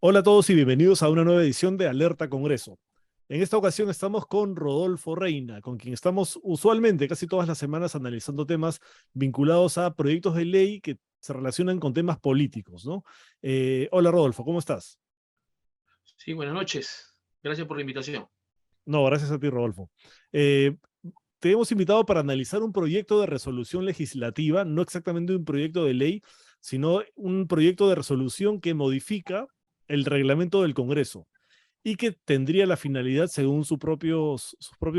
Hola a todos y bienvenidos a una nueva edición de Alerta Congreso. En esta ocasión estamos con Rodolfo Reina, con quien estamos usualmente casi todas las semanas analizando temas vinculados a proyectos de ley que se relacionan con temas políticos, ¿no? Hola Rodolfo, ¿cómo estás? Sí, buenas noches. Gracias por la invitación. No, gracias a ti, Rodolfo. Eh, Te hemos invitado para analizar un proyecto de resolución legislativa, no exactamente un proyecto de ley, sino un proyecto de resolución que modifica el reglamento del Congreso y que tendría la finalidad, según sus propios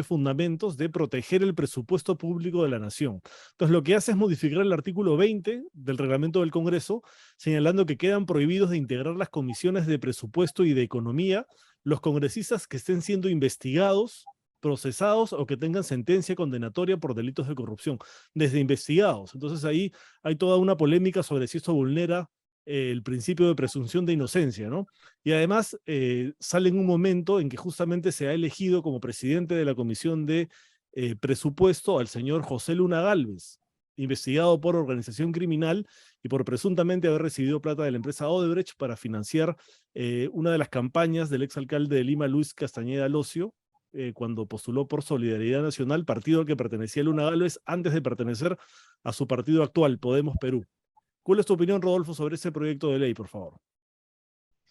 fundamentos, de proteger el presupuesto público de la nación. Entonces, lo que hace es modificar el artículo 20 del reglamento del Congreso, señalando que quedan prohibidos de integrar las comisiones de presupuesto y de economía los congresistas que estén siendo investigados, procesados o que tengan sentencia condenatoria por delitos de corrupción, desde investigados. Entonces ahí hay toda una polémica sobre si esto vulnera el principio de presunción de inocencia, ¿no? Y además sale en un momento en que justamente se ha elegido como presidente de la Comisión de Presupuesto al señor José Luna Gálvez, investigado por organización criminal y por presuntamente haber recibido plata de la empresa Odebrecht para financiar una de las campañas del exalcalde de Lima, Luis Castañeda Locio, cuando postuló por Solidaridad Nacional, partido al que pertenecía Luna Gálvez antes de pertenecer a su partido actual, Podemos Perú. ¿Cuál es tu opinión, Rodolfo, sobre ese proyecto de ley, por favor?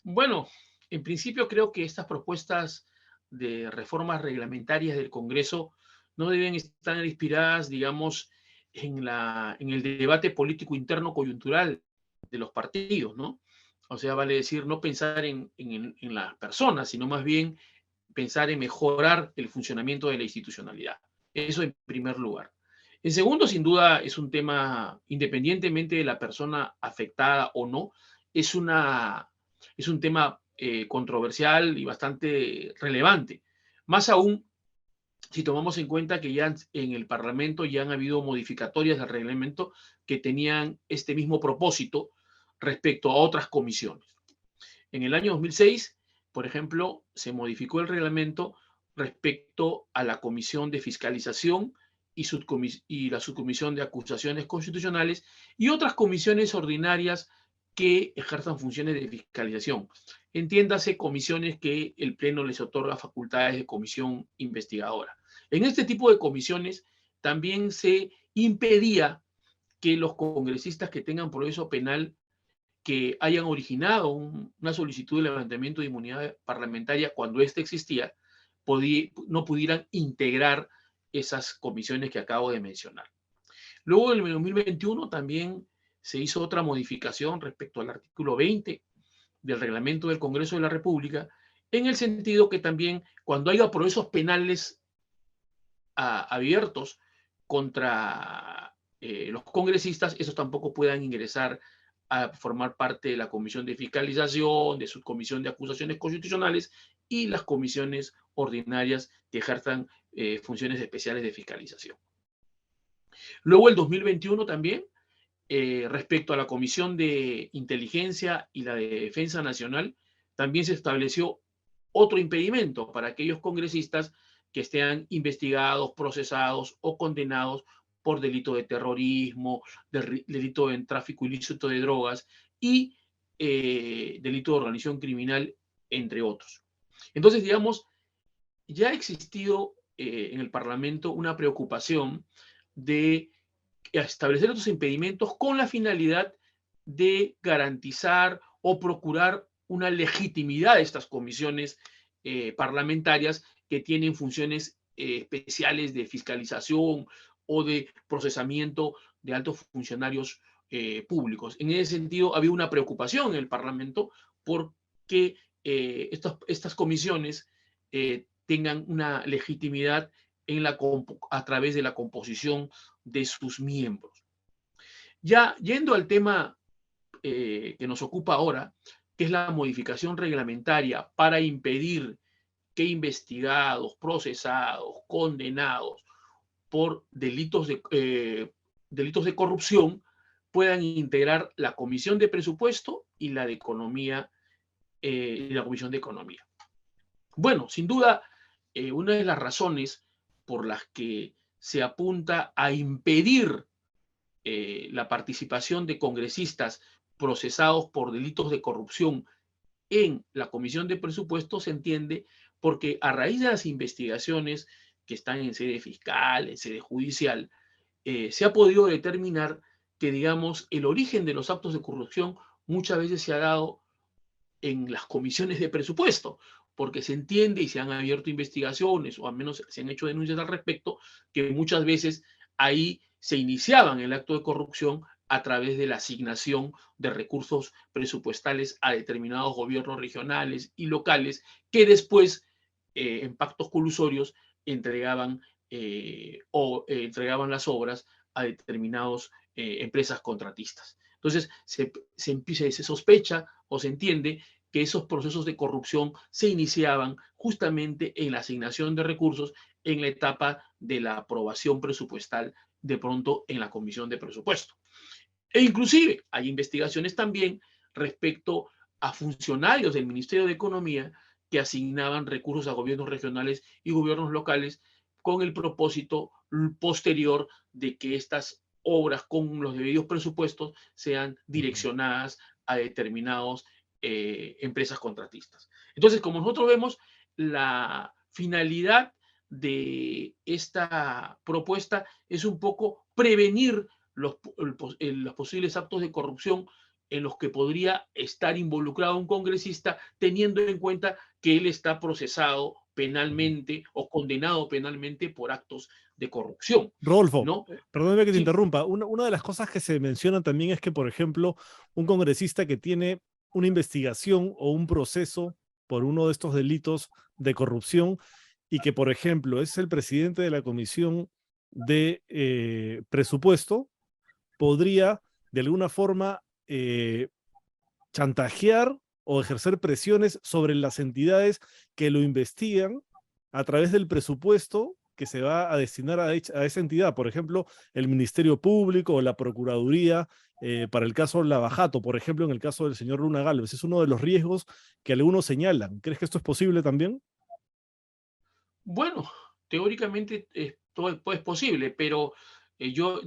Bueno, en principio creo que estas propuestas de reformas reglamentarias del Congreso no deben estar inspiradas, digamos, en el debate político interno coyuntural de los partidos, ¿no? O sea, vale decir, no pensar en las personas, sino más bien pensar en mejorar el funcionamiento de la institucionalidad. Eso en primer lugar. En segundo, sin duda, es un tema, independientemente de la persona afectada o no, es, una, es un tema controversial y bastante relevante. Más aún si tomamos en cuenta que ya en el Parlamento ya han habido modificatorias del reglamento que tenían este mismo propósito respecto a otras comisiones. En el año 2006, por ejemplo, se modificó el reglamento respecto a la Comisión de Fiscalización y la Subcomisión de Acusaciones Constitucionales y otras comisiones ordinarias que ejerzan funciones de fiscalización. Entiéndase comisiones que el Pleno les otorga facultades de comisión investigadora. En este tipo de comisiones también se impedía que los congresistas que tengan proceso penal que hayan originado una solicitud de levantamiento de inmunidad parlamentaria cuando ésta existía, no pudieran integrar esas comisiones que acabo de mencionar. Luego, en el 2021, también se hizo otra modificación respecto al artículo 20 del reglamento del Congreso de la República, en el sentido que también cuando haya procesos penales abiertos contra los congresistas, esos tampoco puedan ingresar a formar parte de la Comisión de Fiscalización, de su Comisión de Acusaciones Constitucionales y las comisiones ordinarias que ejerzan funciones especiales de fiscalización. Luego, el 2021 también, respecto a la Comisión de Inteligencia y la de Defensa Nacional, también se estableció otro impedimento para aquellos congresistas que estén investigados, procesados o condenados por delito de terrorismo, delito de tráfico ilícito de drogas y delito de organización criminal, entre otros. Entonces, digamos, ya ha existido en el Parlamento una preocupación de establecer estos impedimentos con la finalidad de garantizar o procurar una legitimidad de estas comisiones parlamentarias que tienen funciones especiales de fiscalización o de procesamiento de altos funcionarios públicos. En ese sentido, había una preocupación en el Parlamento porque estas comisiones tengan una legitimidad a través de la composición de sus miembros. Ya yendo al tema que nos ocupa ahora, que es la modificación reglamentaria para impedir que investigados, procesados, condenados por delitos de corrupción puedan integrar la Comisión de Presupuesto y la de Economía y la Comisión de Economía. Bueno, sin duda, una de las razones por las que se apunta a impedir la participación de congresistas procesados por delitos de corrupción en la Comisión de Presupuestos, se entiende porque a raíz de las investigaciones que están en sede fiscal, en sede judicial, se ha podido determinar que, digamos, el origen de los actos de corrupción muchas veces se ha dado en las comisiones de presupuesto, porque se entiende y se han abierto investigaciones, o al menos se han hecho denuncias al respecto, que muchas veces ahí se iniciaban el acto de corrupción a través de la asignación de recursos presupuestales a determinados gobiernos regionales y locales, que después, en pactos colusorios, entregaban entregaban las obras a determinadas empresas contratistas. Entonces, se sospecha o se entiende que esos procesos de corrupción se iniciaban justamente en la asignación de recursos en la etapa de la aprobación presupuestal, de pronto en la Comisión de Presupuesto. E inclusive hay investigaciones también respecto a funcionarios del Ministerio de Economía que asignaban recursos a gobiernos regionales y gobiernos locales con el propósito posterior de que estas obras con los debidos presupuestos sean direccionadas a determinadas empresas contratistas. Entonces, como nosotros vemos, la finalidad de esta propuesta es un poco prevenir los posibles actos de corrupción en los que podría estar involucrado un congresista, teniendo en cuenta que él está procesado penalmente o condenado penalmente por actos de corrupción, Rodolfo, ¿no? perdóname que te Sí. interrumpa. Una de las cosas que se mencionan también es que, por ejemplo, un congresista que tiene una investigación o un proceso por uno de estos delitos de corrupción y que, por ejemplo, es el presidente de la Comisión de Presupuesto, podría de alguna forma chantajear o ejercer presiones sobre las entidades que lo investigan a través del presupuesto que se va a destinar a esa entidad. Por ejemplo, el Ministerio Público o la Procuraduría, para el caso Lavajato, por ejemplo, en el caso del señor Luna Gálvez. Es uno de los riesgos que algunos señalan. ¿Crees que esto es posible también? Bueno, teóricamente todo es posible, pero yo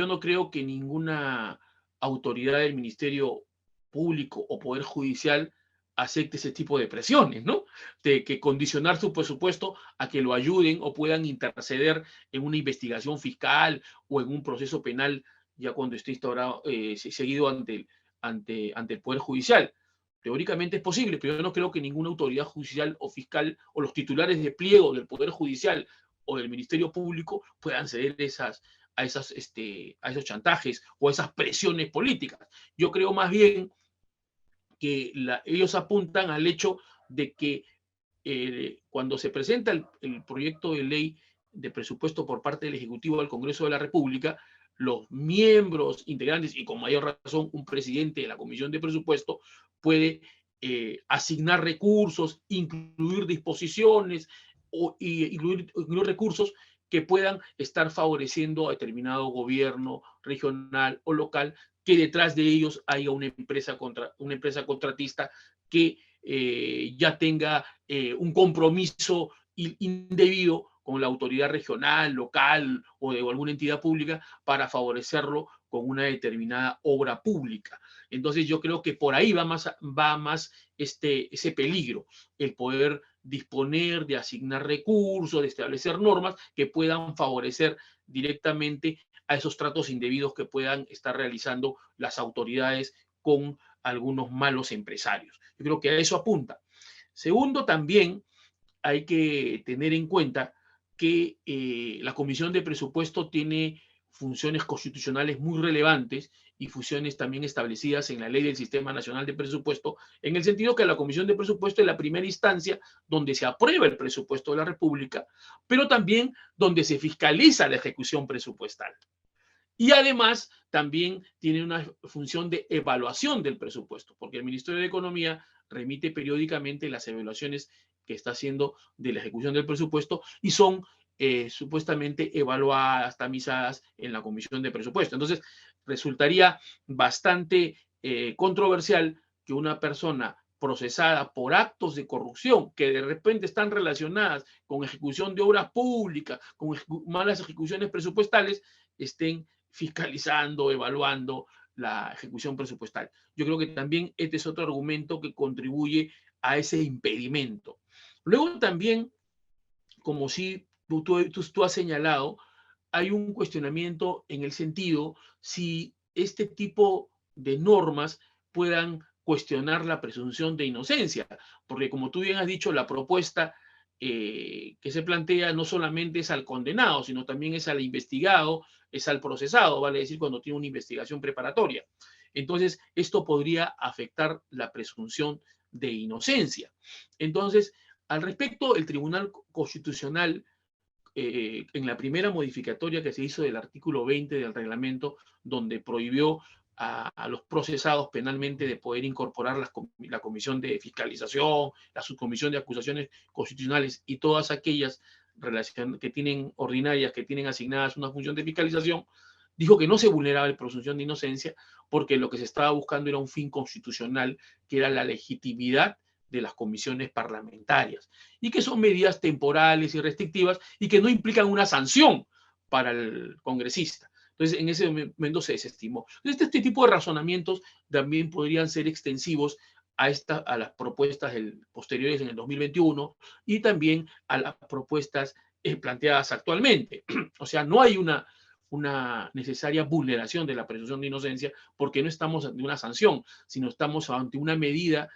no creo que ninguna autoridad del Ministerio Público o Poder Judicial acepte ese tipo de presiones, ¿no? De que condicionar su presupuesto a que lo ayuden o puedan interceder en una investigación fiscal o en un proceso penal ya cuando esté instaurado, seguido ante el Poder Judicial. Teóricamente es posible, pero yo no creo que ninguna autoridad judicial o fiscal o los titulares de pliego del Poder Judicial o del Ministerio Público puedan ceder a esos chantajes o a esas presiones políticas. Yo creo más bien que ellos apuntan al hecho de que cuando se presenta el proyecto de ley de presupuesto por parte del Ejecutivo al Congreso de la República, los miembros integrantes y con mayor razón un presidente de la Comisión de Presupuesto puede asignar recursos, incluir disposiciones incluir recursos que puedan estar favoreciendo a determinado gobierno regional o local, que detrás de ellos haya una empresa contratista que ya tenga un compromiso indebido con la autoridad regional, local o de alguna entidad pública para favorecerlo con una determinada obra pública. Entonces yo creo que por ahí va más ese peligro, el poder disponer de asignar recursos, de establecer normas que puedan favorecer directamente a esos tratos indebidos que puedan estar realizando las autoridades con algunos malos empresarios. Yo creo que a eso apunta. Segundo, también hay que tener en cuenta que la Comisión de Presupuesto tiene funciones constitucionales muy relevantes y funciones también establecidas en la ley del Sistema Nacional de Presupuesto, en el sentido que la Comisión de Presupuesto es la primera instancia donde se aprueba el presupuesto de la República, pero también donde se fiscaliza la ejecución presupuestal. Y además también tiene una función de evaluación del presupuesto, porque el Ministerio de Economía remite periódicamente las evaluaciones que está haciendo de la ejecución del presupuesto y son supuestamente evaluadas, tamizadas en la Comisión de Presupuesto. Entonces, resultaría bastante controversial que una persona procesada por actos de corrupción que de repente están relacionadas con ejecución de obras públicas, con malas ejecuciones presupuestales, estén fiscalizando, evaluando la ejecución presupuestal. Yo creo que también este es otro argumento que contribuye a ese impedimento. Luego también, como sí tú has señalado, hay un cuestionamiento en el sentido si este tipo de normas puedan cuestionar la presunción de inocencia, porque como tú bien has dicho, la propuesta que se plantea no solamente es al condenado, sino también es al investigado, es al procesado, vale decir, cuando tiene una investigación preparatoria. Entonces, esto podría afectar la presunción de inocencia. Entonces, al respecto, el Tribunal Constitucional en la primera modificatoria que se hizo del artículo 20 del reglamento, donde prohibió a los procesados penalmente de poder incorporar la comisión de fiscalización, la subcomisión de acusaciones constitucionales y todas aquellas que tienen ordinarias, que tienen asignadas una función de fiscalización, dijo que no se vulneraba la presunción de inocencia porque lo que se estaba buscando era un fin constitucional, que era la legitimidad de las comisiones parlamentarias y que son medidas temporales y restrictivas y que no implican una sanción para el congresista. Entonces, en ese momento se desestimó. Entonces, este tipo de razonamientos también podrían ser extensivos a las propuestas posteriores en el 2021 y también a las propuestas planteadas actualmente. O sea, no hay una necesaria vulneración de la presunción de inocencia porque no estamos ante una sanción, sino estamos ante una medida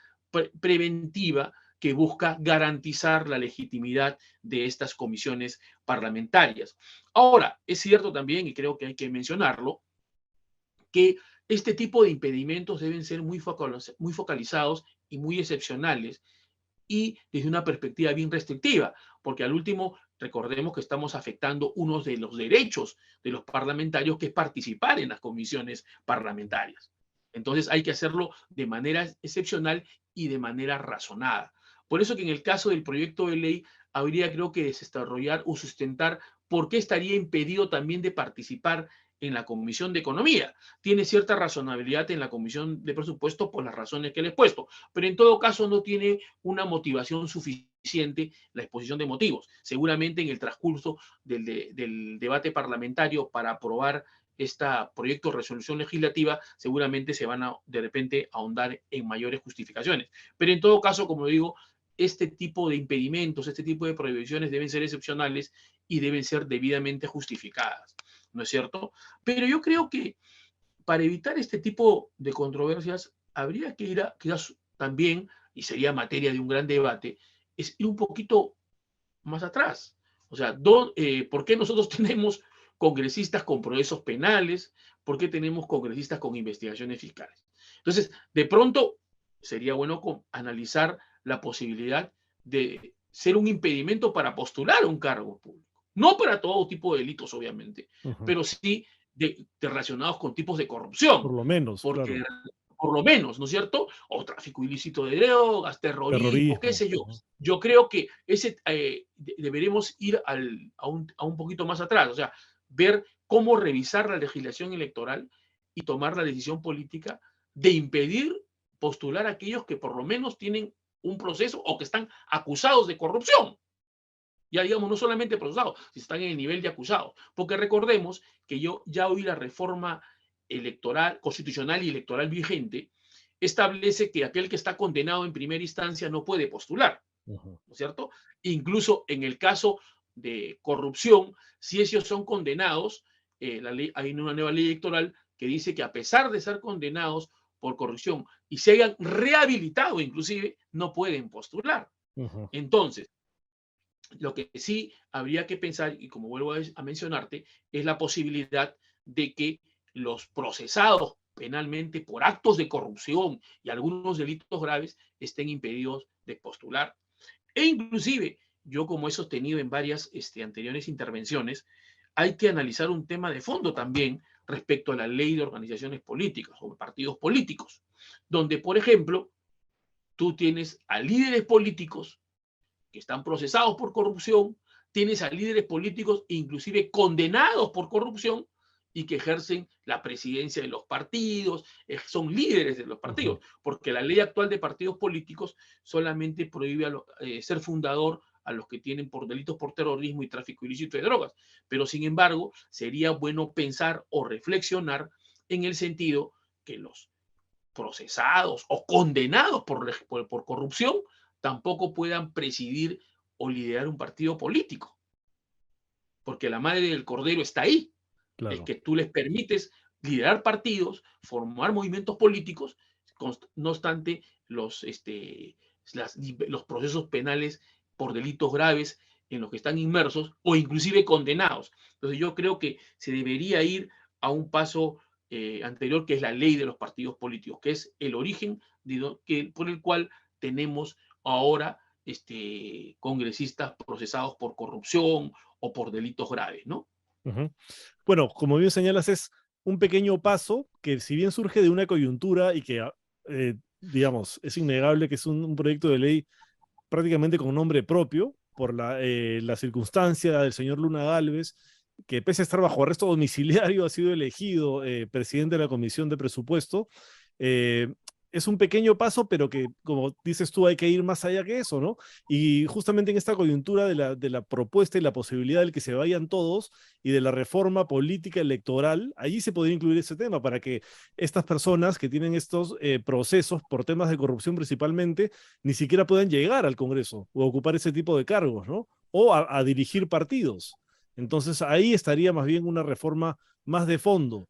preventiva que busca garantizar la legitimidad de estas comisiones parlamentarias. Ahora, es cierto también, y creo que hay que mencionarlo, que este tipo de impedimentos deben ser muy focalizados y muy excepcionales y desde una perspectiva bien restrictiva, porque al último recordemos que estamos afectando uno de los derechos de los parlamentarios, que es participar en las comisiones parlamentarias. Entonces hay que hacerlo de manera excepcional y de manera razonada. Por eso que en el caso del proyecto de ley habría, creo que, desarrollar o sustentar por qué estaría impedido también de participar en la Comisión de Economía. Tiene cierta razonabilidad en la Comisión de Presupuesto por las razones que le he puesto, pero en todo caso no tiene una motivación suficiente la exposición de motivos. Seguramente en el transcurso del debate parlamentario para aprobar este proyecto de resolución legislativa, seguramente se van a de repente ahondar en mayores justificaciones. Pero en todo caso, como digo, este tipo de impedimentos, este tipo de prohibiciones deben ser excepcionales y deben ser debidamente justificadas, ¿no es cierto? Pero yo creo que para evitar este tipo de controversias habría que ir quizás también, y sería materia de un gran debate, es ir un poquito más atrás. O sea, ¿por qué nosotros tenemos congresistas con procesos penales? ¿Por qué tenemos congresistas con investigaciones fiscales? Entonces, de pronto, sería bueno analizar la posibilidad de ser un impedimento para postular a un cargo público. No para todo tipo de delitos, obviamente, pero sí relacionados con tipos de corrupción. Por lo menos, Porque claro. por lo menos, ¿no es cierto? O tráfico ilícito de drogas, terrorismo, qué Terrorismo. sé yo. Yo creo que deberemos ir a un poquito más atrás, o sea, ver cómo revisar la legislación electoral y tomar la decisión política de impedir postular a aquellos que por lo menos tienen un proceso o que están acusados de corrupción. Ya digamos, no solamente procesados, si están en el nivel de acusados. Porque recordemos que ya hoy la reforma electoral, constitucional y electoral vigente establece que aquel que está condenado en primera instancia no puede postular, ¿no es cierto? Incluso en el caso de corrupción, si ellos son condenados, hay una nueva ley electoral que dice que a pesar de ser condenados por corrupción y se hayan rehabilitado inclusive, no pueden postular. Entonces, lo que sí habría que pensar, y como vuelvo a mencionarte, es la posibilidad de que los procesados penalmente por actos de corrupción y algunos delitos graves estén impedidos de postular. E inclusive, yo como he sostenido en varias anteriores intervenciones, hay que analizar un tema de fondo también respecto a la ley de organizaciones políticas o partidos políticos, donde, por ejemplo, tú tienes a líderes políticos que están procesados por corrupción, tienes a líderes políticos inclusive condenados por corrupción y que ejercen la presidencia de los partidos, son líderes de los partidos, porque la ley actual de partidos políticos solamente prohíbe ser fundador a los que tienen por delitos por terrorismo y tráfico ilícito de drogas. Pero sin embargo, sería bueno pensar o reflexionar en el sentido que los procesados o condenados por corrupción tampoco puedan presidir o liderar un partido político, porque la madre del cordero está ahí. Es Claro. que tú les permites liderar partidos, formar movimientos políticos, no obstante los procesos penales por delitos graves en los que están inmersos o inclusive condenados. Entonces yo creo que se debería ir a un paso anterior, que es la ley de los partidos políticos, que es el origen por el cual tenemos ahora congresistas procesados por corrupción o por delitos graves, ¿no? Ujú. Bueno, como bien señalas, es un pequeño paso que si bien surge de una coyuntura y que, digamos, es innegable que es un proyecto de ley prácticamente con nombre propio por la circunstancia del señor Luna Gálvez, que pese a estar bajo arresto domiciliario ha sido elegido presidente de la Comisión de Presupuesto. Eh, es un pequeño paso, pero que, como dices tú, hay que ir más allá que eso, ¿no? Y justamente en esta coyuntura de la propuesta y la posibilidad de que se vayan todos y de la reforma política electoral, allí se podría incluir ese tema para que estas personas que tienen estos procesos por temas de corrupción principalmente, ni siquiera puedan llegar al Congreso o ocupar ese tipo de cargos, ¿no? O a dirigir partidos. Entonces ahí estaría más bien una reforma más de fondo.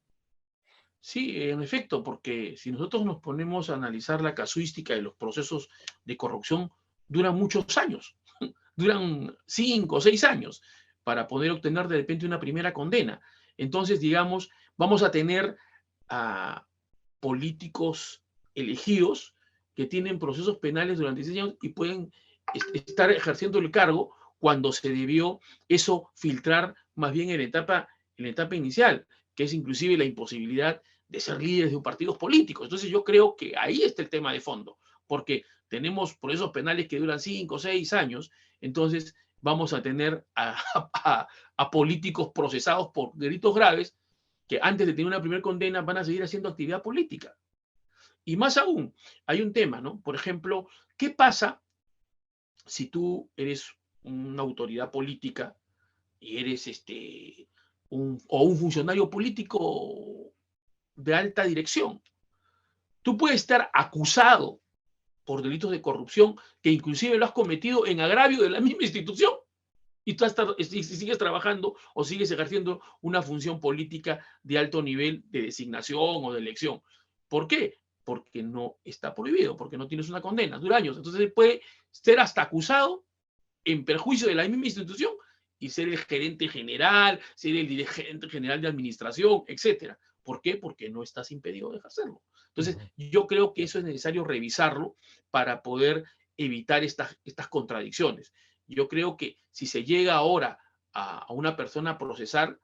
Sí, en efecto, porque si nosotros nos ponemos a analizar la casuística de los procesos de corrupción, duran muchos años, duran 5 o 6 años para poder obtener de repente una primera condena. Entonces, digamos, vamos a tener a políticos elegidos que tienen procesos penales durante 6 años y pueden estar ejerciendo el cargo cuando se debió eso filtrar más bien en la etapa inicial, que es inclusive la imposibilidad de ser líderes de un partido político. Entonces yo creo que ahí está el tema de fondo, porque tenemos procesos penales que duran 5 o 6 años, entonces vamos a tener a políticos procesados por delitos graves que antes de tener una primera condena van a seguir haciendo actividad política. Y más aún, hay un tema, ¿no? Por ejemplo, ¿qué pasa si tú eres una autoridad política y eres un funcionario político de alta dirección? Tú puedes estar acusado por delitos de corrupción que inclusive lo has cometido en agravio de la misma institución y tú sigues trabajando o sigues ejerciendo una función política de alto nivel de designación o de elección. ¿Por qué? Porque no está prohibido, porque no tienes una condena, dura años. Entonces puede ser hasta acusado en perjuicio de la misma institución y ser el gerente general, ser el dirigente general de administración, etcétera. ¿Por qué? Porque no estás impedido de hacerlo. Entonces, Ujú. yo creo que eso es necesario revisarlo para poder evitar estas contradicciones. Yo creo que si se llega ahora a una persona a procesar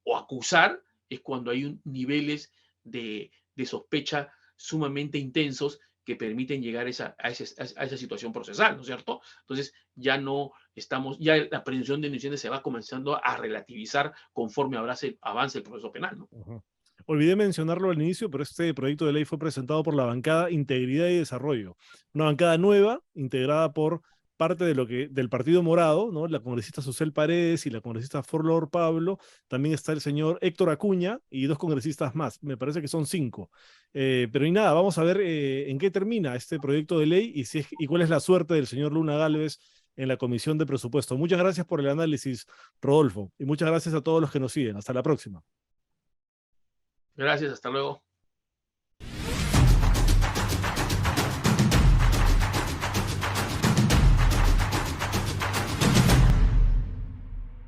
o acusar, es cuando hay niveles de sospecha sumamente intensos que permiten llegar a esa situación procesal, ¿no es cierto? Entonces, ya no estamos, ya la presunción de inocencia se va comenzando a relativizar conforme avance el proceso penal, ¿no? Ujú. Olvidé mencionarlo al inicio, pero este proyecto de ley fue presentado por la bancada Integridad y Desarrollo, una bancada nueva integrada por parte del Partido Morado, ¿no? La congresista Susel Paredes y la congresista Flor Pablo. También está el señor Héctor Acuña y dos congresistas más. Me parece que son 5. Pero y nada, vamos a ver en qué termina este proyecto de ley y cuál es la suerte del señor Luna Gálvez en la Comisión de Presupuesto. Muchas gracias por el análisis, Rodolfo, y muchas gracias a todos los que nos siguen. Hasta la próxima. Gracias, hasta luego.